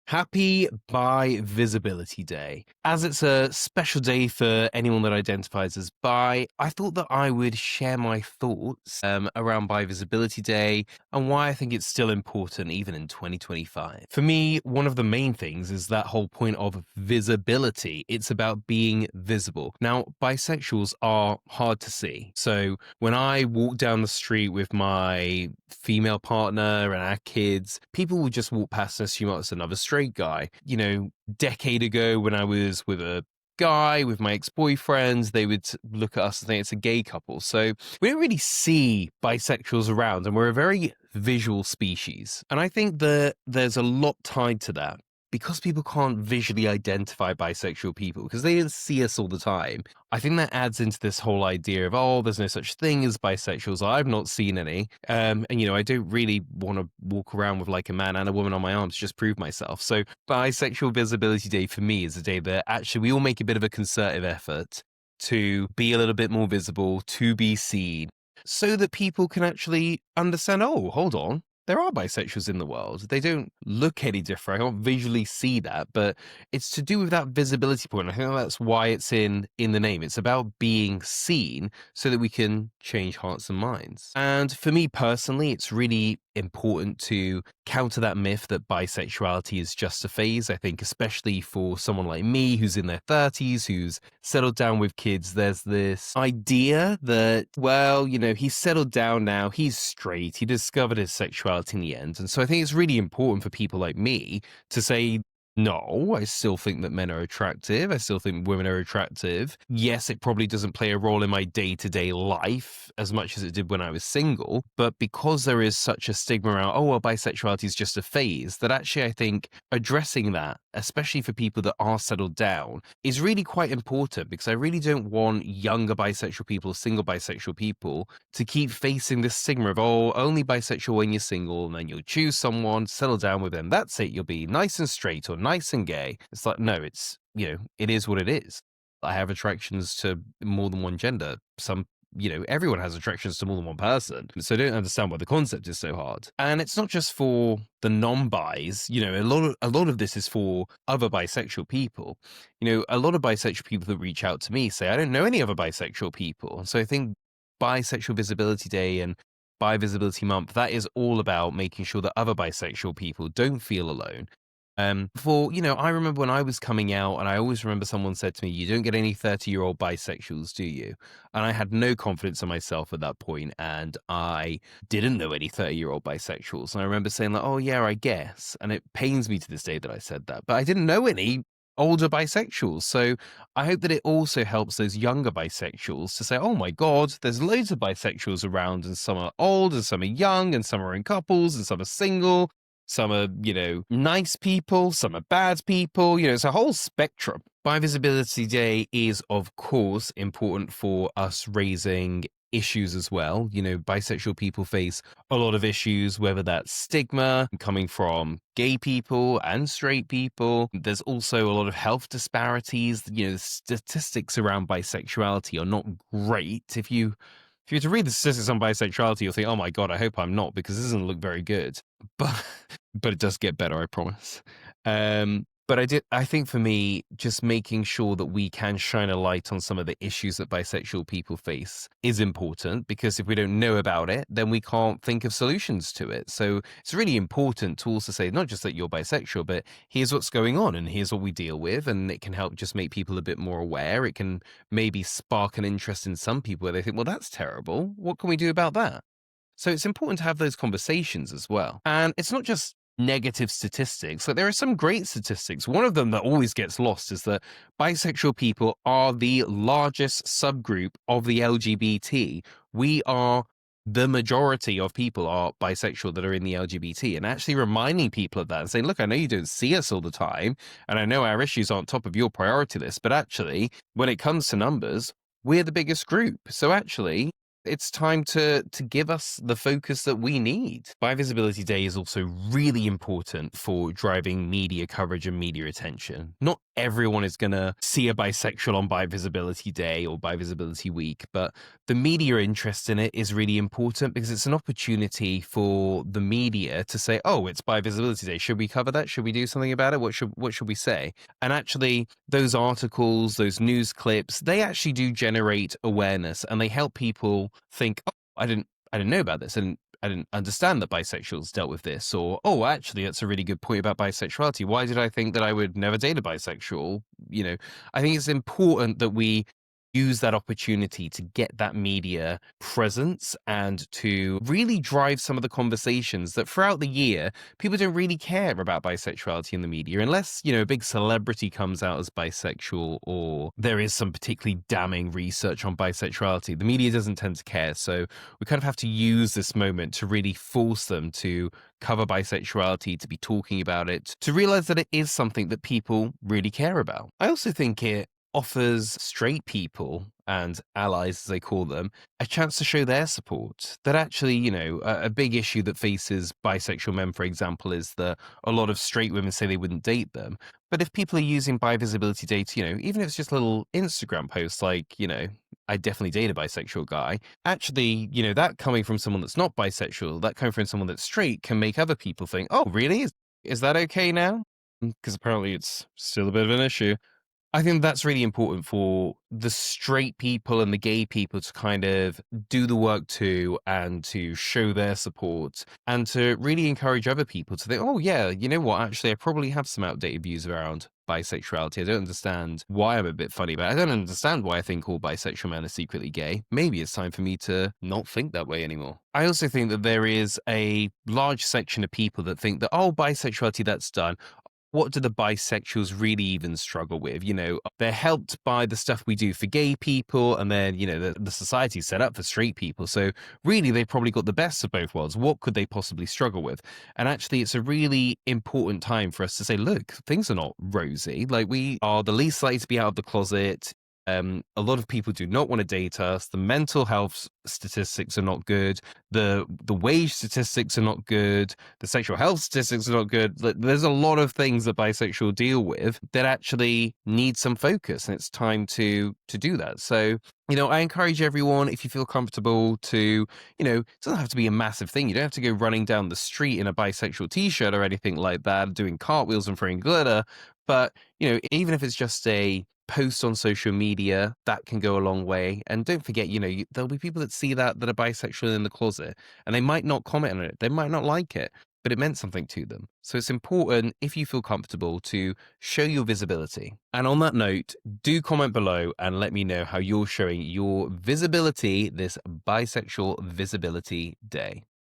Happy Bi Visibility Day. As it's a special day for anyone that identifies as bi, I thought that I would share my thoughts around Bi Visibility Day and why I think it's still important even in 2025. For me, one of the main things is that whole point of visibility. It's about being visible. Now, bisexuals are hard to see. So when I walk down the street with my female partner and our kids, people will just walk past and assume it's another straight guy. Decade ago when I was with a guy with my ex-boyfriends, they would look at us and think it's a gay couple. So we don't really see bisexuals around, and we're a very visual species. And I think that there's a lot tied to that. Because people can't visually identify bisexual people because they didn't see us all the time, I think that adds into this whole idea of, oh, there's no such thing as bisexuals. I've not seen any. I don't really want to walk around with like a man and a woman on my arms to just prove myself. So Bisexual Visibility Day for me is a day that actually we all make a bit of a concerted effort to be a little bit more visible, to be seen, so that people can actually understand, oh, hold on, there are bisexuals in the world. They don't look any different. I can't visually see that, but it's to do with that visibility point. I think that's why it's in the name. It's about being seen so that we can change hearts and minds. And for me personally, it's really important to counter that myth that bisexuality is just a phase. I think especially for someone like me who's in their 30s, who's settled down with kids, there's this idea that, well, he's settled down now, he's straight, he discovered his sexuality in the end. And so I think it's really important for people like me to say, no, I still think that men are attractive. I still think women are attractive. Yes, it probably doesn't play a role in my day-to-day life as much as it did when I was single. But because there is such a stigma around, oh, well, bisexuality is just a phase, that actually I think addressing that, especially for people that are settled down, is really quite important, because I really don't want younger bisexual people, single bisexual people, to keep facing this stigma of, oh, only bisexual when you're single, and then you'll choose someone, settle down with them. That's it. You'll be nice and straight or nice and gay. It's like, no, it's, it is what it is. I have attractions to more than one gender. Everyone has attractions to more than one person. So I don't understand why the concept is so hard. And it's not just for the non-bis. A lot of this is for other bisexual people. A lot of bisexual people that reach out to me say, I don't know any other bisexual people. So I think Bisexual Visibility Day and Bi Visibility Month, that is all about making sure that other bisexual people don't feel alone. I remember when I was coming out, and I always remember someone said to me, you don't get any 30-year-old bisexuals, do you? And I had no confidence in myself at that point, and I didn't know any 30-year-old bisexuals. And I remember saying like, oh yeah, I guess. And it pains me to this day that I said that, but I didn't know any older bisexuals. So I hope that it also helps those younger bisexuals to say, oh my God, there's loads of bisexuals around, and some are old and some are young and some are in couples and some are single. Some are, nice people, some are bad people, it's a whole spectrum. Bi Visibility Day is, of course, important for us raising issues as well. Bisexual people face a lot of issues, whether that's stigma coming from gay people and straight people. There's also a lot of health disparities. The statistics around bisexuality are not great. If you were to read the statistics on bisexuality, you'll think, oh my God, I hope I'm not, because this doesn't look very good. But it does get better, I promise. But I think for me, just making sure that we can shine a light on some of the issues that bisexual people face is important, because if we don't know about it, then we can't think of solutions to it. So it's really important to also say, not just that you're bisexual, but here's what's going on and here's what we deal with. And it can help just make people a bit more aware. It can maybe spark an interest in some people where they think, well, that's terrible. What can we do about that? So it's important to have those conversations as well. And it's not just negative statistics. Like, there are some great statistics. One of them that always gets lost is that bisexual people are the largest subgroup of the LGBT. We are the majority of people are bisexual that are in the LGBT, and actually reminding people of that and saying, look, I know you don't see us all the time, and I know our issues aren't top of your priority list, but actually, when it comes to numbers, we're the biggest group. So actually, it's time to give us the focus that we need. Bi Visibility Day is also really important for driving media coverage and media attention. Not everyone is going to see a bisexual on Bi Visibility Day or Bi Visibility Week, but the media interest in it is really important because it's an opportunity for the media to say, "Oh, it's Bi Visibility Day. Should we cover that? Should we do something about it? What should we say?" And actually, those articles, those news clips, they actually do generate awareness and they help people think, "Oh, I didn't know about this, and I didn't understand that bisexuals dealt with this," or, "Oh, actually, that's a really good point about bisexuality. Why did I think that I would never date a bisexual?" I think it's important that we use that opportunity to get that media presence and to really drive some of the conversations that throughout the year people don't really care about bisexuality in the media unless, a big celebrity comes out as bisexual or there is some particularly damning research on bisexuality. The media doesn't tend to care. So we kind of have to use this moment to really force them to cover bisexuality, to be talking about it, to realize that it is something that people really care about. I also think it offers straight people and allies, as they call them, a chance to show their support. That actually, a big issue that faces bisexual men, for example, is that a lot of straight women say they wouldn't date them. But if people are using Bi Visibility Day to, even if it's just a little Instagram post like, I definitely date a bisexual guy, actually, that coming from someone that's not bisexual, that coming from someone that's straight can make other people think, oh, really? Is that okay now? Because apparently it's still a bit of an issue. I think that's really important for the straight people and the gay people to kind of do the work too and to show their support and to really encourage other people to think, oh, yeah, you know what? Actually, I probably have some outdated views around bisexuality. I don't understand why I'm a bit funny, but I don't understand why I think all bisexual men are secretly gay. Maybe it's time for me to not think that way anymore. I also think that there is a large section of people that think that, oh, bisexuality, that's done. What do the bisexuals really even struggle with? They're helped by the stuff we do for gay people, and then, the society's set up for straight people. So really, they've probably got the best of both worlds. What could they possibly struggle with? And actually, it's a really important time for us to say, look, things are not rosy. Like, we are the least likely to be out of the closet. A lot of people do not want to date us. The mental health statistics are not good. The wage statistics are not good. The sexual health statistics are not good. There's a lot of things that bisexual deal with that actually need some focus, and it's time to do that. So, I encourage everyone, if you feel comfortable to, it doesn't have to be a massive thing. You don't have to go running down the street in a bisexual t-shirt or anything like that, doing cartwheels and throwing glitter. But, even if it's just a post on social media, that can go a long way. And don't forget, there'll be people that see that are bisexual in the closet, and they might not comment on it. They might not like it, but it meant something to them. So it's important, if you feel comfortable, to show your visibility. And on that note, do comment below and let me know how you're showing your visibility this Bisexual Visibility Day.